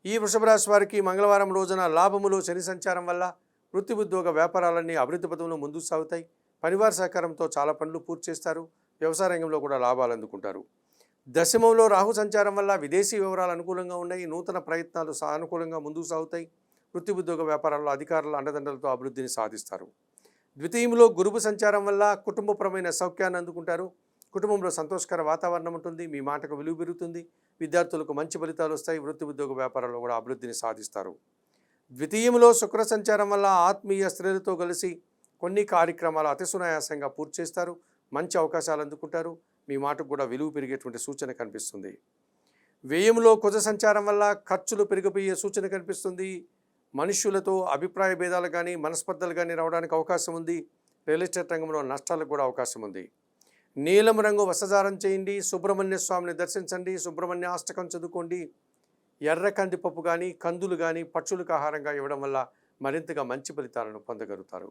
ఈ వృషభ రాశి వారికి మంగళవారం రోజున లాభములు శని సంచారం వల్ల వృత్తి ఉద్యోగ వ్యాపారాలన్నీ అభివృద్ధి పథంలో ముందుకు సాగుతాయి. పరివార సహకారంతో చాలా పనులు పూర్తి చేస్తారు. వ్యవసాయ రంగంలో కూడా లాభాలు అందుకుంటారు. దశమంలో రాహు సంచారం వల్ల విదేశీ వివరాలు అనుకూలంగా ఉన్నాయి. నూతన ప్రయత్నాలు సానుకూలంగా ముందుకు సాగుతాయి. వృత్తి ఉద్యోగ వ్యాపారాల్లో అధికారుల అండదండలతో అభివృద్ధిని సాధిస్తారు. ద్వితీయంలో గురువు సంచారం వల్ల కుటుంబపరమైన సౌఖ్యాన్ని అందుకుంటారు. కుటుంబంలో సంతోషకర వాతావరణం ఉంటుంది. మీ మాటకు విలువ పెరుగుతుంది. విద్యార్థులకు మంచి ఫలితాలు వస్తాయి. వృత్తి ఉద్యోగ వ్యాపారాల్లో కూడా అభివృద్ధిని సాధిస్తారు. ద్వితీయంలో శుక్ర సంచారం వల్ల ఆత్మీయ స్త్రీలతో కలిసి కొన్ని కార్యక్రమాలు అతి సునాయాసంగా పూర్తి చేస్తారు. మంచి అవకాశాలు అందుకుంటారు. మీ మాటకు కూడా విలువ పెరిగేటువంటి సూచన కనిపిస్తుంది. వ్యయంలో కుజ సంచారం వల్ల ఖర్చులు పెరిగిపోయే సూచన కనిపిస్తుంది. మనుష్యులతో అభిప్రాయ భేదాలు కానీ మనస్పర్ధలు కానీ రావడానికి అవకాశం ఉంది. రియల్ ఎస్టేట్ రంగంలో నష్టాలకు కూడా అవకాశం ఉంది. నీలం రంగు వస్త్రధారణ చేయండి. సుబ్రహ్మణ్య స్వామిని దర్శించండి. సుబ్రహ్మణ్య అష్టకం చదువుకోండి. ఎర్ర కందిపప్పు కానీ కందులు కానీ పక్షులకు ఆహారంగా ఇవ్వడం వల్ల మరింతగా మంచి ఫలితాలను పొందగలుగుతారు.